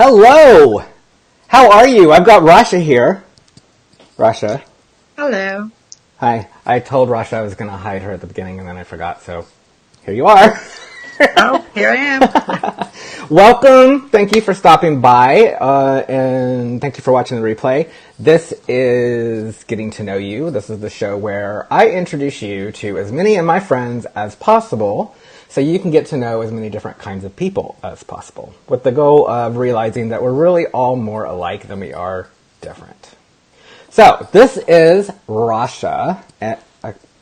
Hello! How are you? I've got Rasha here. Rasha. Hello. Hi. I told Rasha I was going to hide her at the beginning and then I forgot, so here you are. Oh, here I am. Welcome. Thank you for stopping by, and thank you for watching the replay. This is Getting to Know You. This is the show where I introduce you to as many of my friends as possible so you can get to know as many different kinds of people as possible, with the goal of realizing that we're really all more alike than we are different. So, this is Rasha. I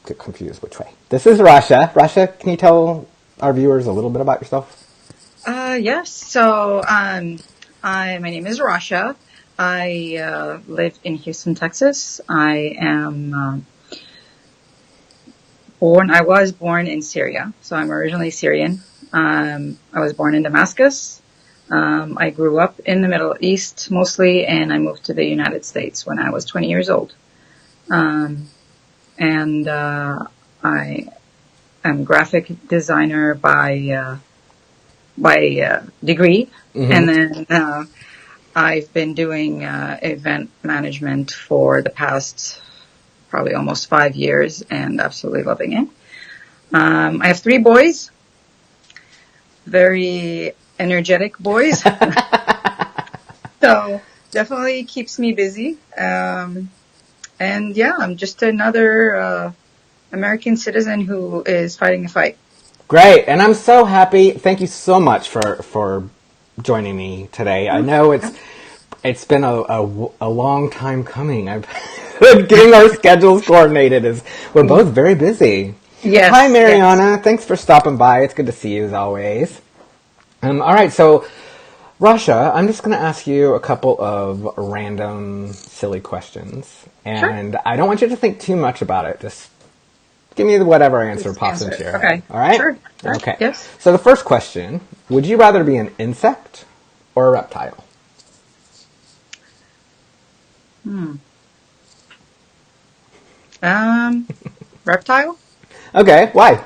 get confused which way. This is Rasha. Rasha, can you tell our viewers a little bit about yourself? Yes. So, my name is Rasha. I live in Houston, Texas. I was born in Syria, so I'm originally Syrian. I was born in Damascus. I grew up in the Middle East mostly, and I moved to the United States when I was 20 years old. I am graphic designer by degree, and then I've been doing event management for the past probably almost 5 years, and absolutely loving it. I have 3 boys, very energetic boys, so definitely keeps me busy. And yeah, I'm just another American citizen who is fighting the fight. Great, and I'm so happy. Thank you so much for joining me today. I know it's been a long time coming. I've getting our schedules coordinated is we're both very busy. Yes. Hi, Mariana. Yes. Thanks for stopping by. It's good to see you as always. All right, so Rasha, I'm just going to ask you a couple of random, silly questions, and Sure. I don't want you to think too much about it. Just give me whatever answer pops into your head. Okay. All right? Sure. Okay. Yes. So the first question, would you rather be an insect or a reptile? Reptile? Okay, why?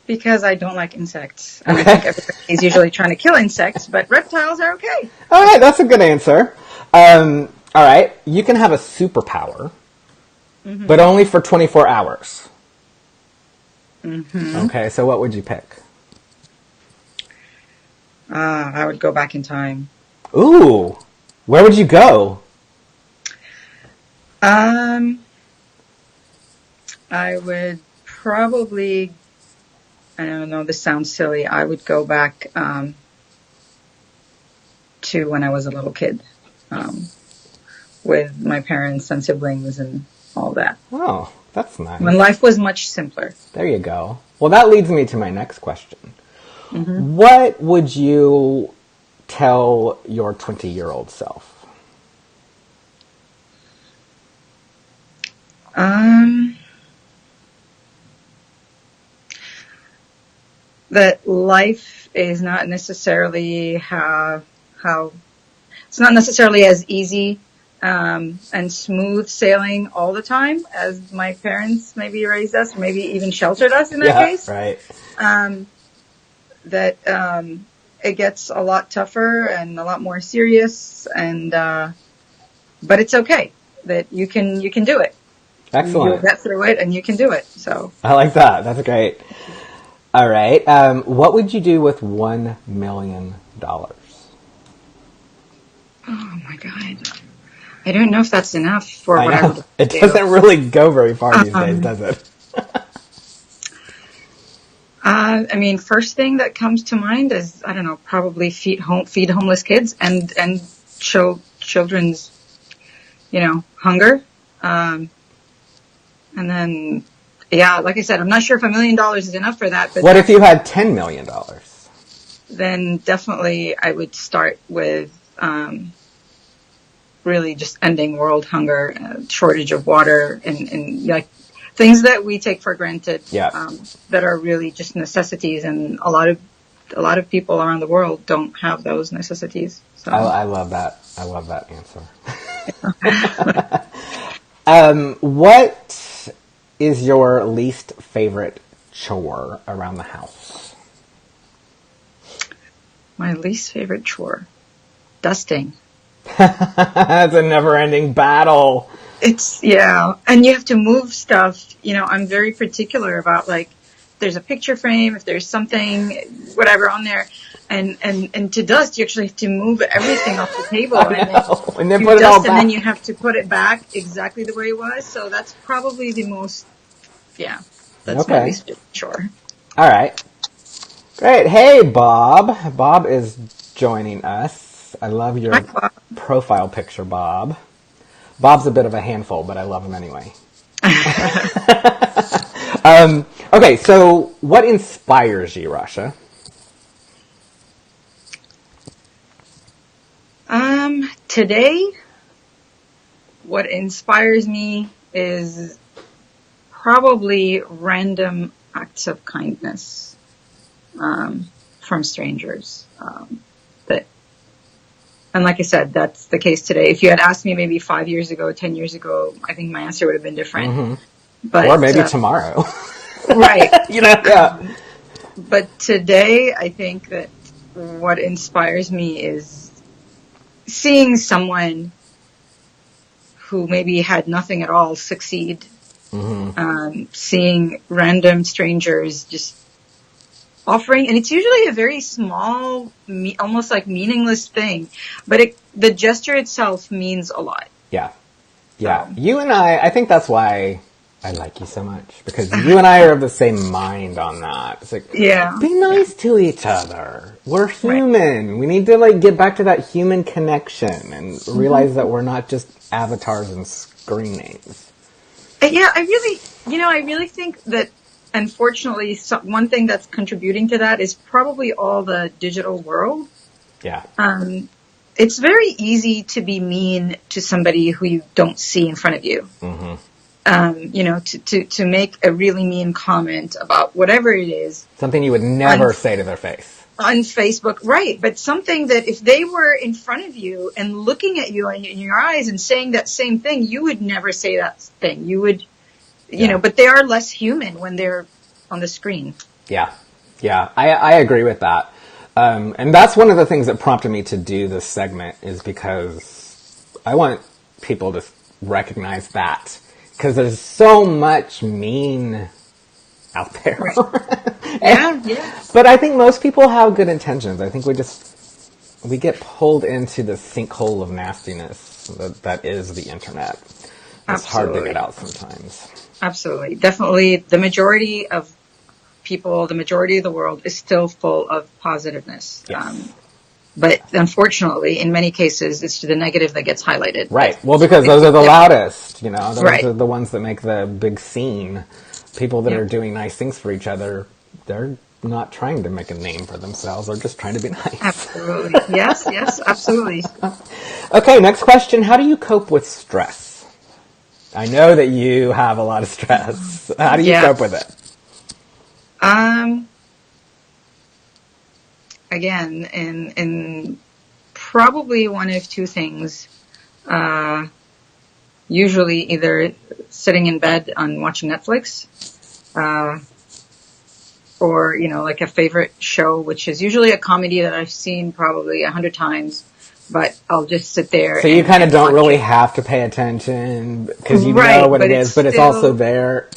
Because I don't like insects. And I think everybody's usually trying to kill insects, but reptiles are okay. All right, that's a good answer. All right, you can have a superpower, but only for 24 hours. Okay, so what would you pick? I would go back in time. Ooh, where would you go? I would probably, I don't know, this sounds silly. I would go back to when I was a little kid with my parents and siblings and all that. Oh, that's nice. When life was much simpler. There you go. Well, that leads me to my next question. What would you tell your 20-year-old self? That life is not necessarily it's not necessarily as easy and smooth sailing all the time as my parents maybe raised us, or maybe even sheltered us in that case. Right. That it gets a lot tougher and a lot more serious, and but it's okay. That you can do it. Excellent. You'll get through it, and you can do it. So I like that. That's great. All right. What would you do with $1 million? Oh my God. I don't know if that's enough for what I would do. It doesn't really go very far these days, does it? I mean, first thing that comes to mind is, I don't know, probably feed homeless kids and show children's, hunger. And then, yeah, like I said, I'm not sure if $1 million is enough for that. But what if you had $10 million? Then definitely I would start with really just ending world hunger, shortage of water, and like things that we take for granted. That are really just necessities, and a lot of people around the world don't have those necessities. So I love that. I love that answer. What is your least favorite chore around the house? My least favorite chore. Dusting. It's a never-ending battle. And you have to move stuff. I'm very particular about, like, there's a picture frame, if there's something, whatever on there, and to dust, you actually have to move everything off the table, and then put it all back. And then you have to put it back exactly the way it was. So that's probably the most, that's my least favorite chore. All right. Great. Hey, Bob. Bob is joining us. I love your profile picture, Bob. Bob's a bit of a handful, but I love him anyway. Okay, so what inspires you, Rasha? Today, what inspires me is probably random acts of kindness from strangers. And like I said, that's the case today. If you had asked me maybe 5 years ago, 10 years ago, I think my answer would have been different. Mm-hmm. But, or maybe tomorrow. Right. Yeah. But today, I think that what inspires me is seeing someone who maybe had nothing at all succeed. Mm-hmm. Seeing random strangers just offering, and it's usually a very small, almost like meaningless thing, but the gesture itself means a lot. Yeah. You and I think that's why I like you so much, because you and I are of the same mind on that. It's like, be nice to each other. We're human. Right. We need to get back to that human connection and realize that we're not just avatars and screen names. Yeah, I really think that, unfortunately, one thing that's contributing to that is probably all the digital world. Yeah. It's very easy to be mean to somebody who you don't see in front of you. Mm-hmm. To make a really mean comment about whatever it is. Something you would never say to their face. On Facebook, right. But something that if they were in front of you and looking at you in your eyes and saying that same thing, you would never say that thing. You would, but they are less human when they're on the screen. Yeah. I agree with that. And that's one of the things that prompted me to do this segment, is because I want people to recognize that. Because there's so much mean out there. Right. But I think most people have good intentions. I think we get pulled into the sinkhole of nastiness that is the internet. It's hard to get out sometimes. Absolutely. Definitely the majority of people, the majority of the world is still full of positiveness. Yes. But unfortunately, in many cases, it's the negative that gets highlighted. Right. Well, because those are the loudest, Those are the ones that make the big scene. People that are doing nice things for each other, they're not trying to make a name for themselves. They're just trying to be nice. Absolutely. Yes, absolutely. Okay, next question. How do you cope with stress? I know that you have a lot of stress. How do you cope with it? Again, in probably one of two things. Usually either sitting in bed and watching Netflix, or, like a favorite show, which is usually a comedy that I've seen probably 100 times, but I'll just sit there. So you kind of don't really have to pay attention because you know what it is, but it's also there.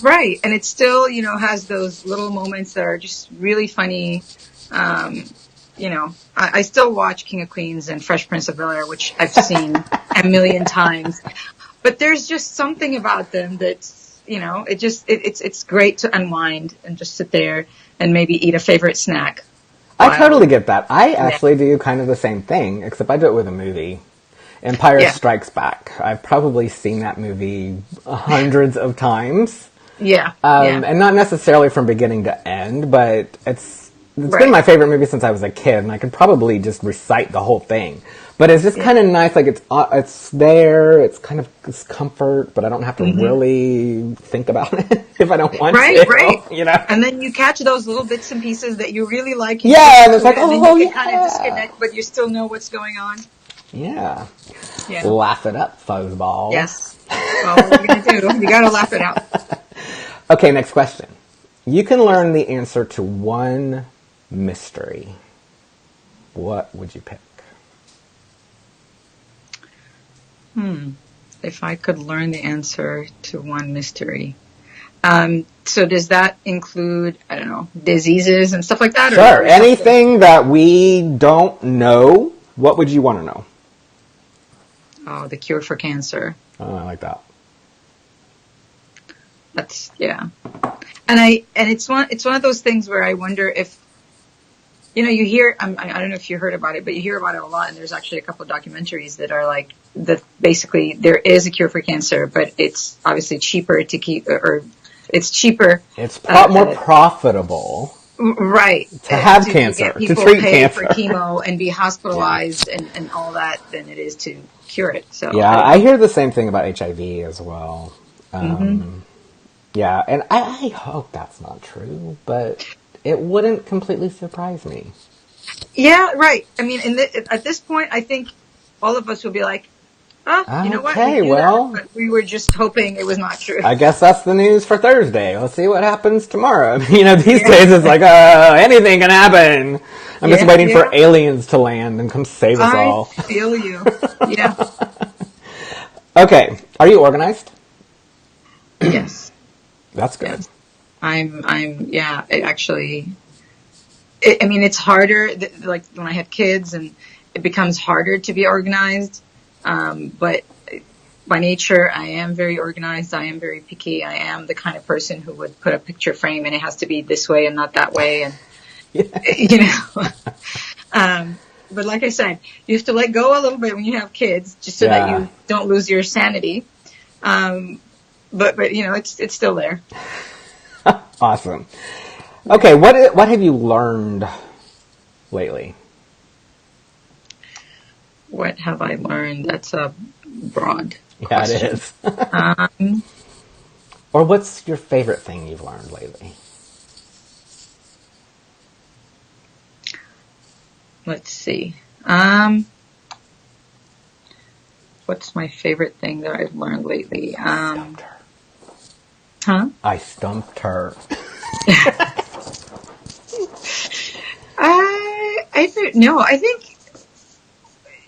Right. And it still, has those little moments that are just really funny. I still watch King of Queens and Fresh Prince of Bel-Air, which I've seen a million times. But there's just something about them that's, it's great to unwind and just sit there and maybe eat a favorite snack. I totally get that. I actually do kind of the same thing, except I do it with a movie. Empire Strikes Back. I've probably seen that movie hundreds of times. And not necessarily from beginning to end, but it's been my favorite movie since I was a kid, and I could probably just recite the whole thing. But it's just kind of nice, like it's there, it's kind of it's comfort, but I don't have to really think about it if I don't want to. Right. And then you catch those little bits and pieces that you really like. And it's like, and then you can kind of disconnect, but you still know what's going on. Yeah. Laugh it up, fuzzball. Yes. Well, what are you going to do? You got to laugh it out. Okay, next question. You can learn the answer to one mystery. what would you pick? If I could learn the answer to one mystery. So does that include, I don't know, diseases and stuff like that? Sure. Or Anything that we don't know, what would you want to know? Oh, the cure for cancer. Oh, I like that. That's, yeah. And it's one of those things where I wonder if, you hear, I don't know if you heard about it, but you hear about it a lot. And there's actually a couple of documentaries that are like, that basically there is a cure for cancer, but it's obviously cheaper to keep, or it's cheaper. It's more profitable. Right. To have cancer, to treat pay cancer. for chemo and be hospitalized and all that than it is to cure it. So yeah, I hear the same thing about HIV as well. Yeah, and I hope that's not true, but it wouldn't completely surprise me. Yeah, right. I mean, at this point, I think all of us will be like, you know what? Okay, well, but we were just hoping it was not true. I guess that's the news for Thursday. Let's see what happens tomorrow. These days it's like, anything can happen. I'm just waiting for aliens to land and come save us all. I feel you. Yeah. Okay, are you organized? Yes. That's good. Yes. It's harder, like when I have kids, and it becomes harder to be organized. But by nature, I am very organized. I am very picky. I am the kind of person who would put a picture frame and it has to be this way and not that way. And, but like I said, you have to let go a little bit when you have kids just so that you don't lose your sanity. But it's still there. Awesome. Okay, what have you learned lately? What have I learned? That's a broad question. It is. Or what's your favorite thing you've learned lately? Let's see. What's my favorite thing that I've learned lately? Stumped her. Huh? I stumped her. I think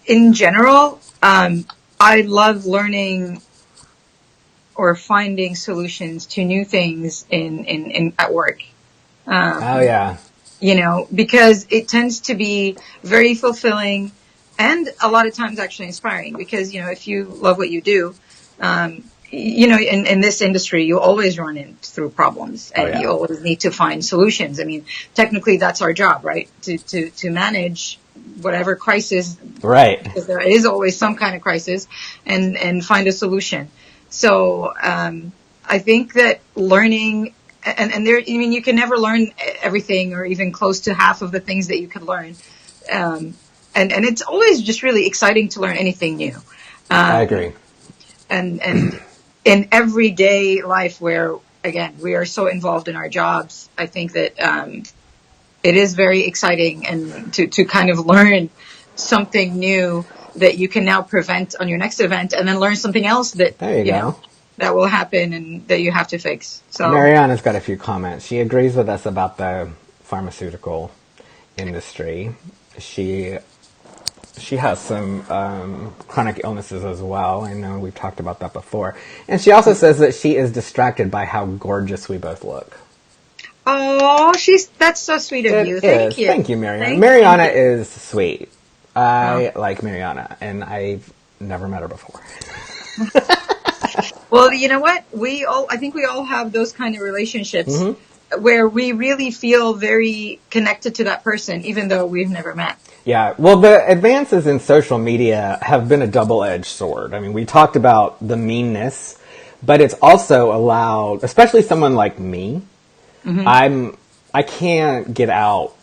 in general, I love learning or finding solutions to new things in at work. Because it tends to be very fulfilling and a lot of times actually inspiring because, if you love what you do, in this industry, you always run through problems and you always need to find solutions. I mean, technically that's our job, right? To manage whatever crisis. Right. Because there is always some kind of crisis and find a solution. So, I think that learning and you can never learn everything or even close to half of the things that you could learn. And it's always just really exciting to learn anything new. I agree. And in everyday life where, again, we are so involved in our jobs, I think that it is very exciting and to kind of learn something new that you can now prevent on your next event and then learn something else that, that will happen and that you have to fix. So Mariana's got a few comments. She agrees with us about the pharmaceutical industry. She has some chronic illnesses as well. I know we've talked about that before. And she also says that she is distracted by how gorgeous we both look. Oh, that's so sweet of you. Thank you. Thank you, Mariana. Mariana is sweet. I like Mariana, and I've never met her before. Well, you know what? I think we all have those kind of relationships where we really feel very connected to that person, even though we've never met. Yeah, well, the advances in social media have been a double-edged sword. I mean, we talked about the meanness, but it's also allowed, especially someone like me, I can't get out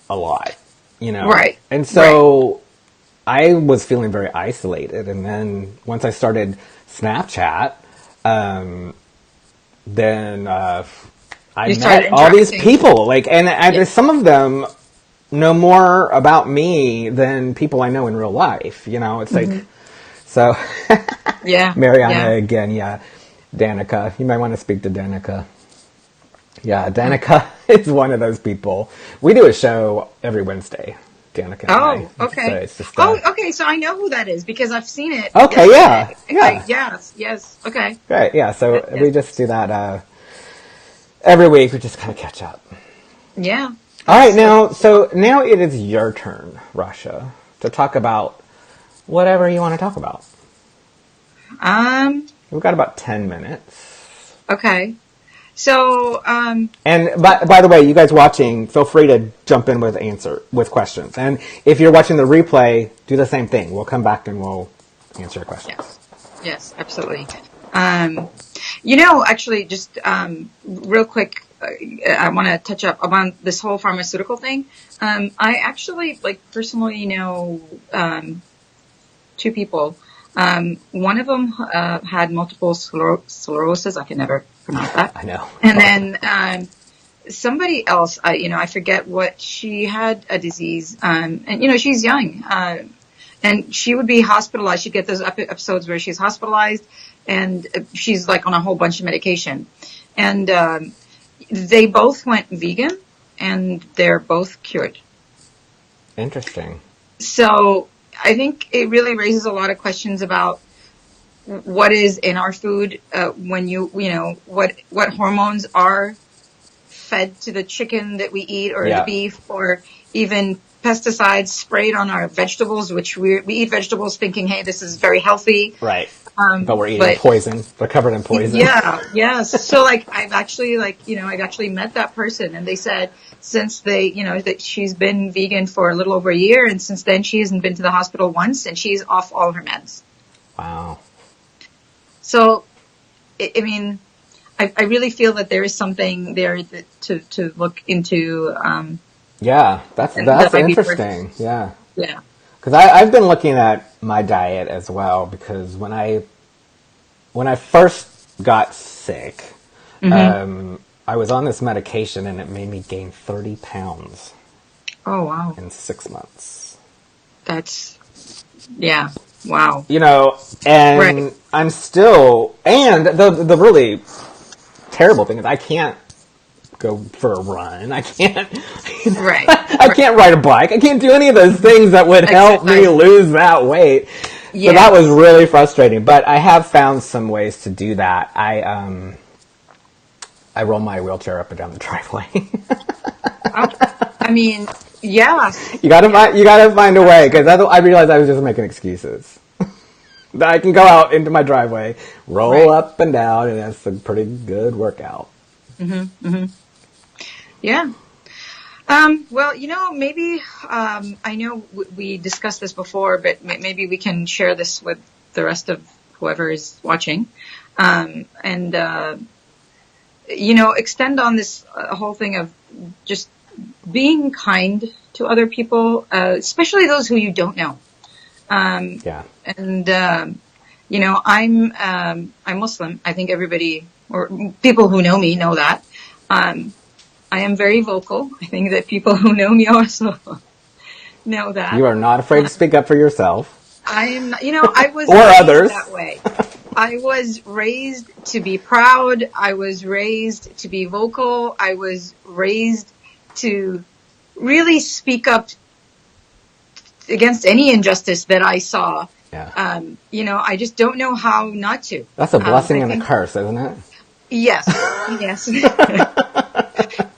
a lot, Right. And so I was feeling very isolated, and then once I started Snapchat, then I met all these people, and some of them know more about me than people I know in real life. It's like, so, Mariana again, Danica, you might want to speak to Danica. Yeah, Danica is one of those people. We do a show every Wednesday, Danica and Oh, I. okay. So it's just, Okay. So I know who that is because I've seen it. Okay, yeah. Yes. Okay. Right, yeah. So Yes. we just do that every week. We just kind of catch up. Yeah. All right, now it is your turn, Rasha, to talk about whatever you want to talk about. We've got about 10 minutes. Okay. So, And by the way, you guys watching, feel free to jump in with questions. And if you're watching the replay, do the same thing. We'll come back and we'll answer your questions. yes, absolutely. Actually, just real quick, I want to touch up on this whole pharmaceutical thing. I actually, personally know two people. One of them had multiple sclerosis. I can never pronounce that. I know. And then somebody else, I forget what, she had a disease, and she's young, and she would be hospitalized. She'd get those episodes where she's hospitalized, and she's like on a whole bunch of medication. And they both went vegan, and they're both cured. Interesting. So I think it really raises a lot of questions about what is in our food, when what hormones are fed to the chicken that we eat, or the beef, or even pesticides sprayed on our vegetables, which we eat vegetables thinking, hey, this is very healthy. Right. But we're eating poison. They're covered in poison. Yeah, yes. So I've actually met that person, and they said since that she's been vegan for a little over a year, and since then she hasn't been to the hospital once, and she's off all her meds. Wow. So, I really feel that there is something there to look into. Yeah, that's interesting. Yeah. Yeah. Because I've been looking at my diet as well, because when I first got sick, I was on this medication and it made me gain 30 pounds. Oh, wow. In 6 months. That's, yeah, wow. And right. I'm still, and the really terrible thing is I can't go for a run. I can't, right. I can't ride a bike. I can't do any of those things that would help me lose that weight. Yes. So that was really frustrating, but I have found some ways to do that. I roll my wheelchair up and down the driveway. Yeah. You gotta find a way, because I realized I was just making excuses. That I can go out into my driveway, roll up and down, and that's a pretty good workout. Mm-hmm. Mm-hmm. Yeah. Well, maybe, I know we discussed this before, but maybe we can share this with the rest of whoever is watching. Extend on this whole thing of just being kind to other people, especially those who you don't know. Yeah. And, I'm Muslim. I think everybody, or people who know me, know that. I am very vocal. I think that people who know me also know that. You are not afraid to speak up for yourself. I'm, I was or raised others that way. I was raised to be proud. I was raised to be vocal. I was raised to really speak up against any injustice that I saw. Yeah. I just don't know how not to. That's a blessing and a curse, isn't it? Yes. Yes.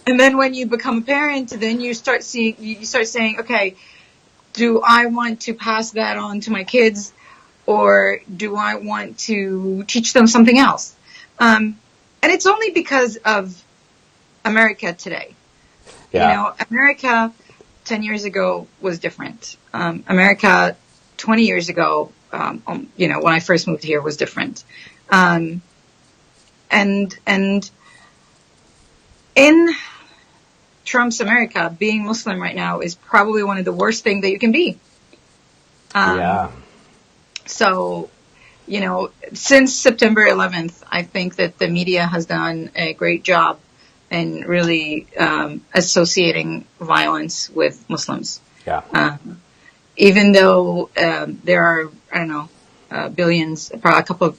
And then when you become a parent, then you start saying, okay, do I want to pass that on to my kids, or do I want to teach them something else? And it's only because of America today. Yeah. America 10 years ago was different. America 20 years ago, when I first moved here, was different. And in Trump's America, being Muslim right now is probably one of the worst things that you can be. Yeah. So, since September 11th, I think that the media has done a great job in really associating violence with Muslims. Yeah. Even though there are, billions, probably a couple of,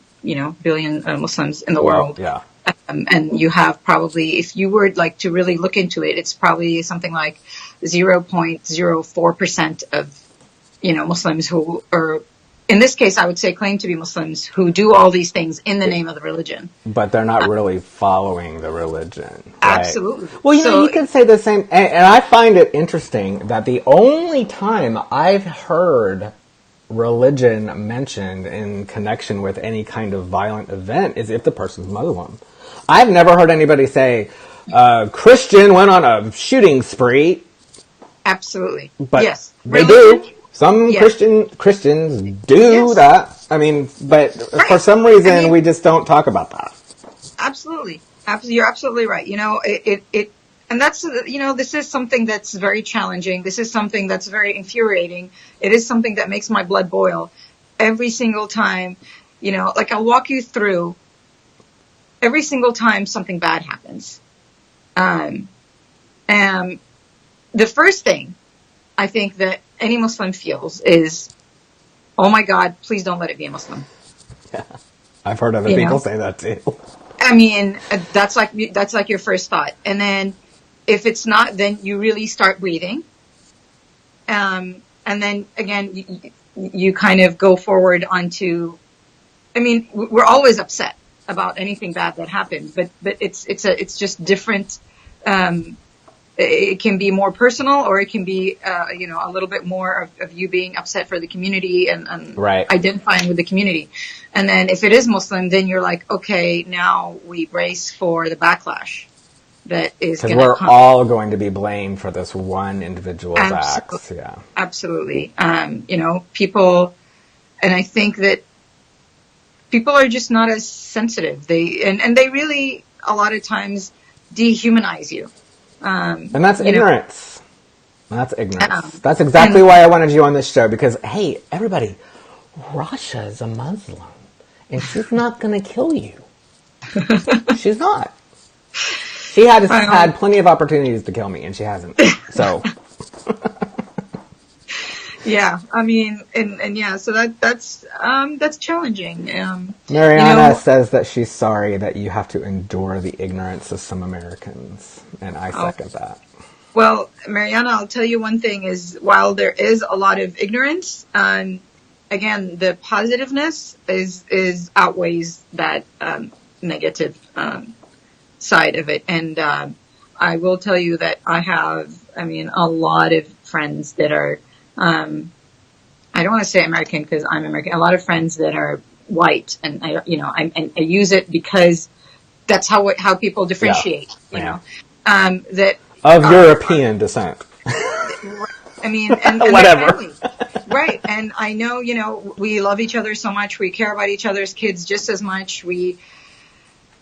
billion Muslims in the world. Yeah. And you have probably, if you were like to really look into it, it's probably something like 0.04% of, Muslims who are, in this case, I would say claim to be Muslims who do all these things in the name of the religion. But they're not really following the religion. Right? Absolutely. Well, you could say the same, and I find it interesting that the only time I've heard religion mentioned in connection with any kind of violent event is if the person's Muslim. I've never heard anybody say, Christian went on a shooting spree. Absolutely. But yes. They religion, do. Some Christians do that. I mean, but for some reason, we just don't talk about that. Absolutely. You're absolutely right. And that's, this is something that's very challenging. This is something that's very infuriating. It is something that makes my blood boil every single time. Like I'll walk you through every single time something bad happens. And the first thing I think that any Muslim feels is, oh my God, please don't let it be a Muslim. Yeah. I've heard other people say that too. I mean, that's like your first thought. And then if it's not, then you really start breathing. And then again, you kind of go forward onto, I mean, we're always upset about anything bad that happens, but it's just different. It can be more personal, or it can be, a little bit more of you being upset for the community and right. identifying with the community. And then if it is Muslim, then you're like, okay, now we brace for the backlash that is going to come. Because we're all going to be blamed for this one individual's acts. Yeah. Absolutely. People, and I think that people are just not as sensitive. And they really, a lot of times, dehumanize you. And that's ignorance. That's ignorance. That's exactly why I wanted you on this show, because, hey, everybody, Rasha is a Muslim, and she's not going to kill you. She's not. She had plenty of opportunities to kill me, and she hasn't. So... Yeah, I mean, and yeah, so that's challenging. Mariana says that she's sorry that you have to endure the ignorance of some Americans, and I second that. Well, Mariana, I'll tell you one thing is, while there is a lot of ignorance, again, the positiveness is outweighs that negative side of it, and I will tell you that I have, a lot of friends that are. I don't want to say American because I'm American. A lot of friends that are white, and I use it because that's how people differentiate. That of European descent. I mean, and whatever. Right, and I know we love each other so much. We care about each other's kids just as much. We're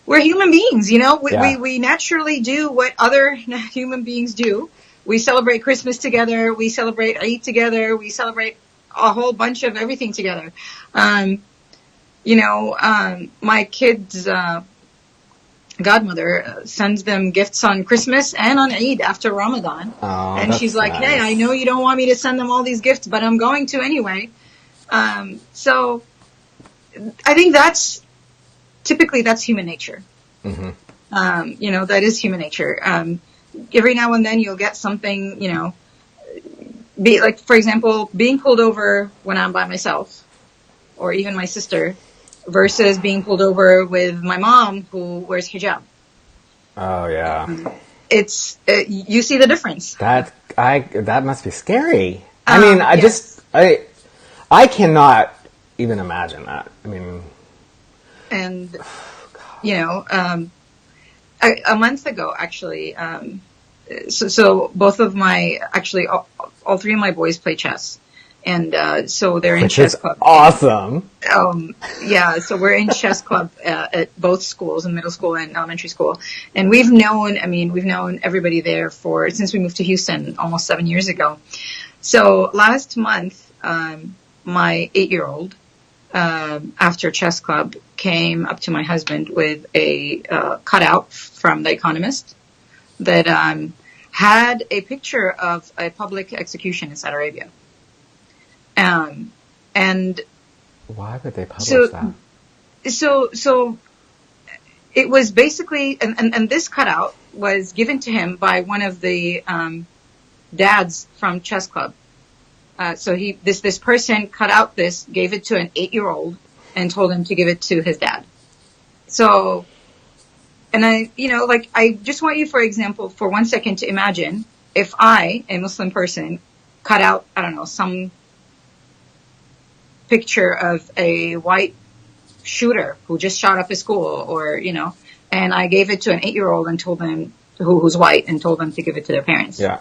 human beings. We naturally do what other human beings do. We celebrate Christmas together. We celebrate Eid together. We celebrate a whole bunch of everything together. My kids' godmother sends them gifts on Christmas and on Eid after Ramadan. Oh, and she's like, nice. Hey, I know you don't want me to send them all these gifts, but I'm going to anyway. So I think that's human nature. Mm-hmm. That is human nature. Every now and then you'll get something, be like, for example, being pulled over when I'm by myself, or even my sister, versus being pulled over with my mom who wears hijab. Oh yeah. It's you see the difference. That must be scary. I cannot even imagine that. And a month ago, actually, so both of all three of my boys play chess, and so they're in chess club. Awesome. Yeah, so we're in chess club at both schools, in middle school and elementary school, and we've known everybody there since we moved to Houston almost 7 years ago. So last month, my 8-year-old. After chess club, came up to my husband with a cutout from The Economist that had a picture of a public execution in Saudi Arabia. And why would they publish that? So it was basically, and this cutout was given to him by one of the dads from chess club. So this person cut out this, gave it to an 8-year-old, and told him to give it to his dad. So, and I just want you, for example, for 1 second to imagine if I, a Muslim person, cut out, I don't know, some picture of a white shooter who just shot up a school, or, and I gave it to an 8-year-old and told them, who's white, and told them to give it to their parents. Yeah.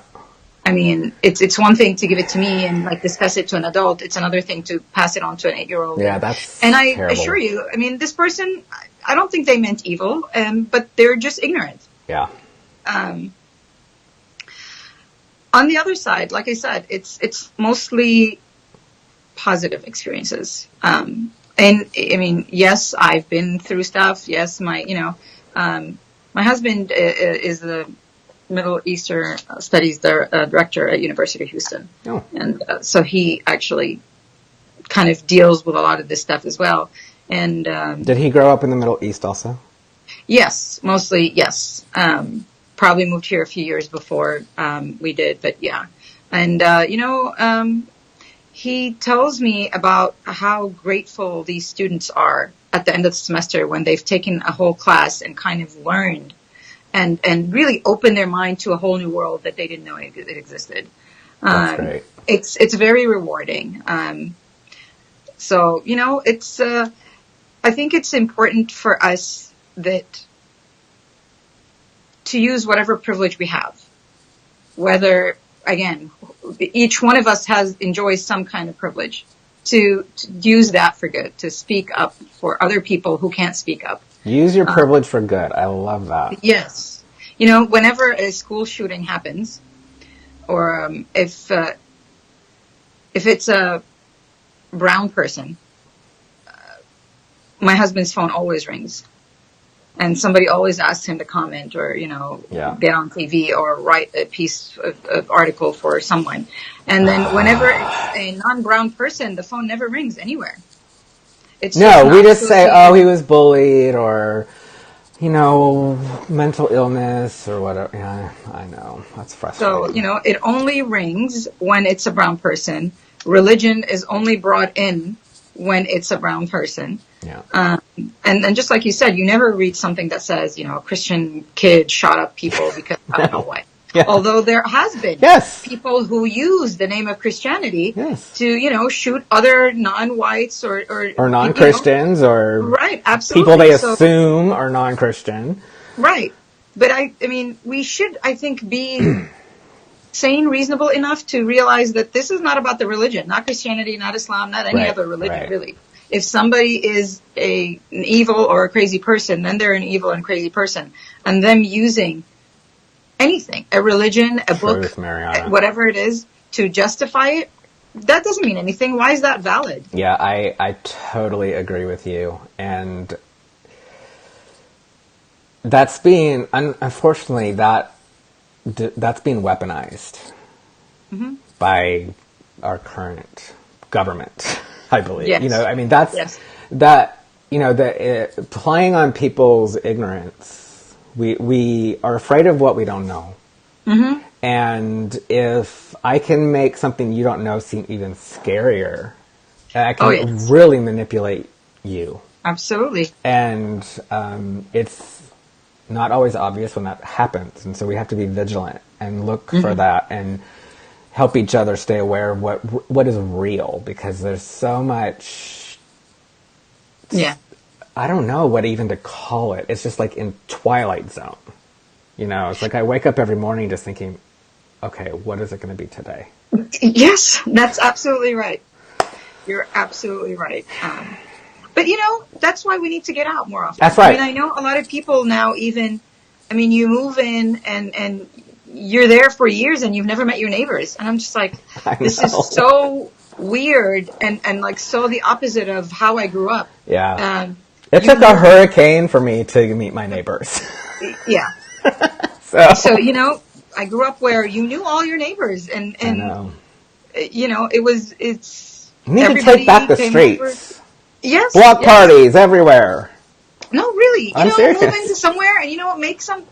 I mean, it's one thing to give it to me and discuss it to an adult. It's another thing to pass it on to an 8-year-old. Yeah, that's And I terrible. assure you, I mean, this person, I don't think they meant evil, but they're just ignorant. Yeah. On the other side, like I said, it's mostly positive experiences. And I mean, yes, I've been through stuff. Yes, my husband is the Middle Eastern Studies director at University of Houston. Oh. And so he actually kind of deals with a lot of this stuff as well. And did he grow up in the Middle East also? Yes, mostly, yes. Probably moved here a few years before we did, but yeah. And, he tells me about how grateful these students are at the end of the semester when they've taken a whole class and kind of learned and really opened their mind to a whole new world that they didn't know it existed. That's great. It's very rewarding. So, it's, I think it's important for us to use whatever privilege we have, whether, again, each one of us enjoys some kind of privilege, to use that for good, to speak up for other people who can't speak up. Use your privilege for good. I love that. Yes. Whenever a school shooting happens, or if it's a brown person, my husband's phone always rings. And somebody always asks him to comment or, get on TV or write a piece of article for someone. And then whenever it's a non-brown person, the phone never rings anywhere. We just say, oh, he was bullied or, mental illness or whatever. Yeah, I know. That's frustrating. So, it only rings when it's a brown person. Religion is only brought in when it's a brown person. Yeah. And then just like you said, you never read something that says, a Christian kid shot up people because I don't know why. Yeah. Although there has been people who use the name of Christianity to, shoot other non-whites or non-Christians or right, absolutely. People they assume are non-Christian. Right. But I mean, we should, I think, be sane, reasonable enough to realize that this is not about the religion, not Christianity, not Islam, not any other religion, really. If somebody is an evil or a crazy person, then they're an evil and crazy person. And them using anything, a religion, a book, whatever it is, to justify it, that doesn't mean anything. Why is that valid? Yeah, I totally agree with you. And that's being, unfortunately, that's being weaponized by our current government, I believe. Yes. Playing on people's ignorance. We are afraid of what we don't know. Mm-hmm. And if I can make something you don't know seem even scarier, I can really manipulate you. Absolutely. And it's not always obvious when that happens. And so we have to be vigilant and look for that and help each other stay aware of what is real, because there's so much. Yeah. I don't know what even to call it. It's just like in Twilight Zone. It's like I wake up every morning just thinking, okay, what is it going to be today? Yes, that's absolutely right. You're absolutely right. But, that's why we need to get out more often. That's right. I know a lot of people now you move in and you're there for years and you've never met your neighbors. And I'm just like, this is so weird and like so the opposite of how I grew up. Yeah. It took a hurricane for me to meet my neighbors. Yeah. So, I grew up where you knew all your neighbors and I know. It's you need to take back the streets. Yes. Block parties everywhere. No, really. I'm serious. Move into somewhere and make some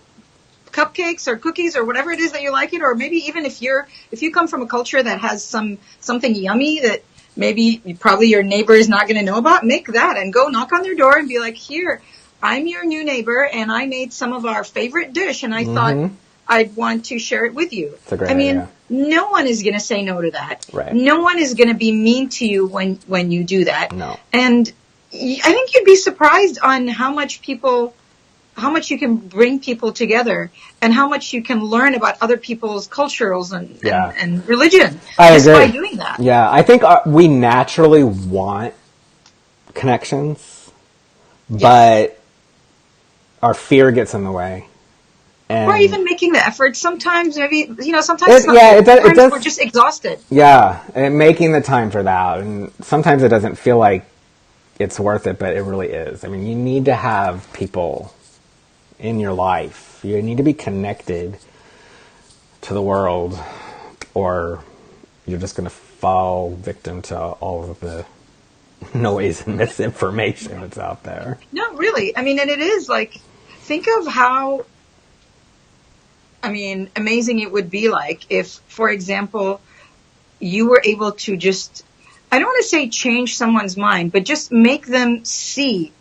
cupcakes or cookies or whatever it is that you like it, or maybe even if you come from a culture that has something yummy that maybe probably your neighbor is not going to know about, make that and go knock on their door and be like, here, I'm your new neighbor and I made some of our favorite dish and I thought I'd want to share it with you. It's a great idea. No one is going to say no to that. Right. No one is going to be mean to you when you do that. No. And I think you'd be surprised on how much you can bring people together and how much you can learn about other people's cultures and religion just by doing that. Yeah, I think we naturally want connections, but our fear gets in the way. Or even making the effort. Sometimes, maybe, sometimes we're just exhausted. Yeah, and making the time for that. And sometimes it doesn't feel like it's worth it, but it really is. I mean, you need to have people in your life. You need to be connected to the world, or you're just going to fall victim to all of the noise and misinformation that's out there. No, really. I mean, and it is like, think of how, amazing it would be like if, for example, you were able to just, I don't want to say change someone's mind, but just make them see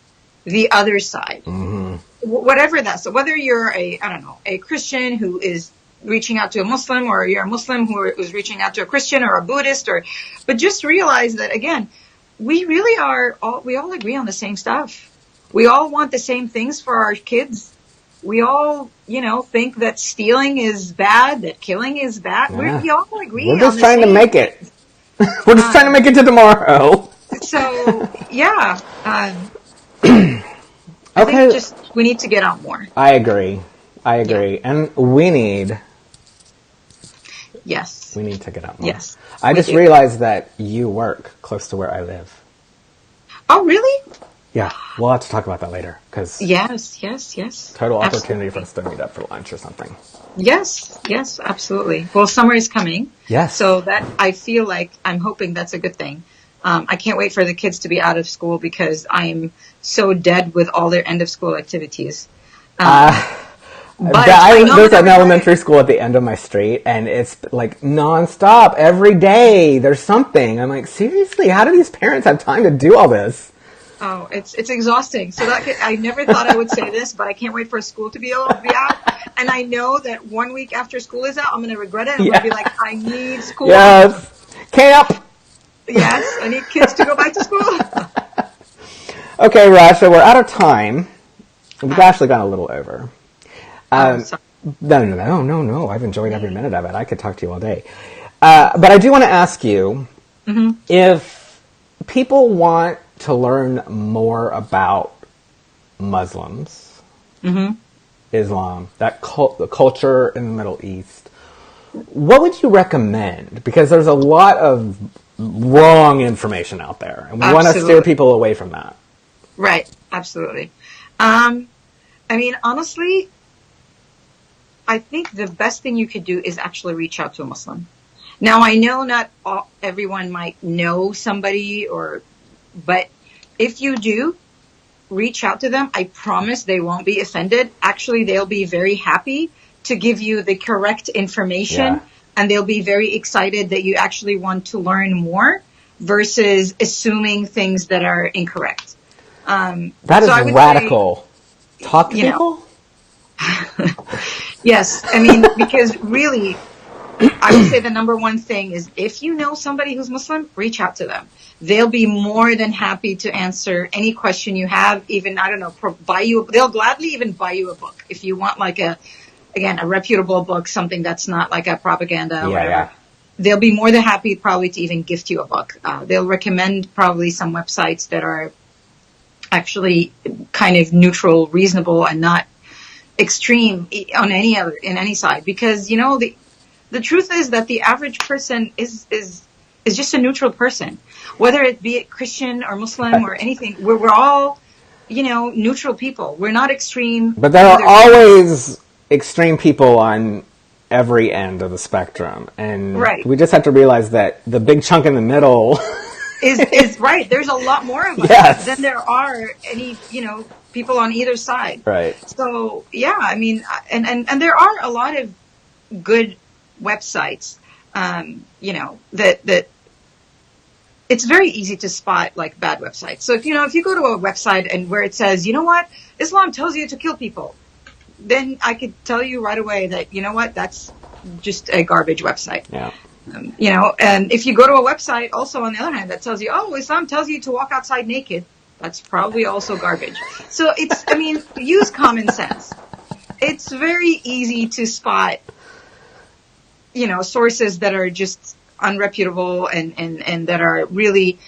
the other side. Mm-hmm. Whatever that's, so whether you're a Christian who is reaching out to a Muslim, or you're a Muslim who is reaching out to a Christian or a Buddhist, but just realize that, again, we all agree on the same stuff. We all want the same things for our kids. We all, think that stealing is bad, that killing is bad. Yeah. We all agree. We're just trying to make it. We're just trying to make it to tomorrow. So, yeah. I think we need to get out more. I agree. Yeah. And we need to get out more. Yes. I just realized that you work close to where I live. Oh, really? Yeah. We'll have to talk about that later. Yes. Total opportunity for us to meet up for lunch or something. Yes, absolutely. Well, summer is coming. Yes. So that, I feel like, I'm hoping that's a good thing. I can't wait for the kids to be out of school because I'm so dead with all their end of school activities. There's an elementary school at the end of my street, and it's like nonstop every day. There's something. I'm like, seriously, how do these parents have time to do all this? Oh, it's exhausting. So I never thought I would say this, but I can't wait for school to be out. And I know that 1 week after school is out, I'm going to regret it. I'm going to be like, I need school. Yes. Camp. Yes, I need kids to go back to school. Okay, Rasha, we're out of time. We've actually gone a little over. No. I've enjoyed every minute of it. I could talk to you all day. But I do want to ask you, if people want to learn more about Muslims, Islam, the culture in the Middle East, what would you recommend? Because there's a lot of wrong information out there, and we want to steer people away from that. Right, absolutely. Honestly, I think the best thing you could do is actually reach out to a Muslim. Now, I know not everyone might know somebody, but if you do, reach out to them. I promise they won't be offended. Actually, they'll be very happy to give you the correct information, and they'll be very excited that you actually want to learn more versus assuming things that are incorrect. That is radical. Talk to people? Yes. Because really, I would say the number one thing is if you know somebody who's Muslim, reach out to them. They'll be more than happy to answer any question you have, even, they'll gladly even buy you a book. If you want a reputable book, something that's not like a propaganda or whatever. Yeah. They'll be more than happy probably to even gift you a book. They'll recommend probably some websites that are actually kind of neutral, reasonable, and not extreme in any side. Because, the truth is that the average person is just a neutral person. Whether it be Christian or Muslim or anything, we're all, neutral people. We're not extreme. But there are always extreme people on every end of the spectrum. And we just have to realize that the big chunk in the middle is right. There's a lot more of us than there are any, people on either side. Right. So yeah, I mean, and there are a lot of good websites, that it's very easy to spot like bad websites. So if you go to a website and where it says, you know what, Islam tells you to kill people, then I could tell you right away that, you know what, that's just a garbage website. Yeah. And if you go to a website also on the other hand that tells you, oh, Islam tells you to walk outside naked, that's probably also garbage. So use common sense. It's very easy to spot, sources that are just unreputable and that are really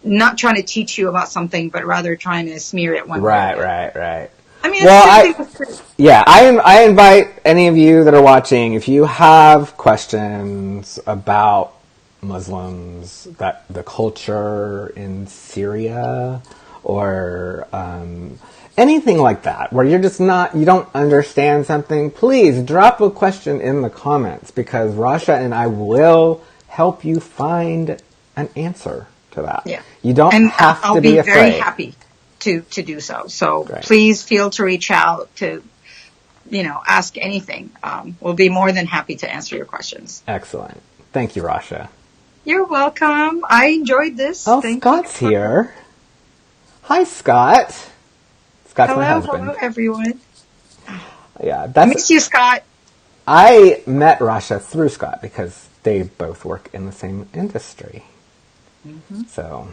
not trying to teach you about something, but rather trying to smear it one way. Right. I mean, I invite any of you that are watching, if you have questions about Muslims, that the culture in Syria, or anything like that, where you're just you don't understand something, please drop a question in the comments, because Rasha and I will help you find an answer to that. Yeah. You don't have to be afraid. I'll be very happy to do so. So Please feel to reach out to, ask anything. We'll be more than happy to answer your questions. Excellent. Thank you, Rasha. You're welcome. I enjoyed this. Oh, Scott's here. Hi, Scott. Scott's my husband. Hello, everyone. Yeah, I miss you, Scott. I met Rasha through Scott because they both work in the same industry. Mm-hmm. So,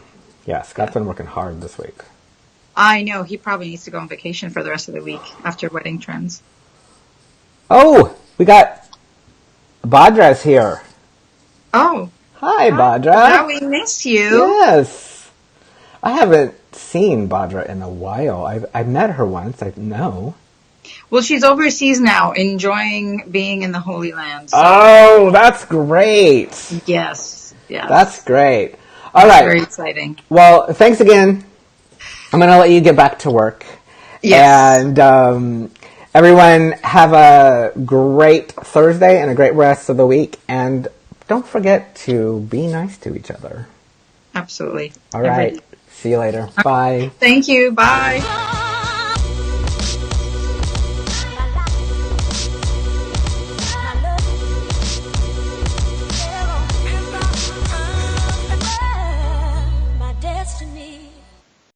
yeah, Scott's been working hard this week. I know. He probably needs to go on vacation for the rest of the week after wedding trends. Oh, we got Badra's here. Oh. Hi, Badra. Now we miss you. Yes. I haven't seen Badra in a while. I met her once. I know. Well, she's overseas now, enjoying being in the Holy Land. So. Oh, that's great. Yes. That's great. All right. Very exciting. Well, thanks again. I'm going to let you get back to work. Yes. And everyone have a great Thursday and a great rest of the week. And don't forget to be nice to each other. Absolutely. All right. See you later. Bye. Thank you. Bye.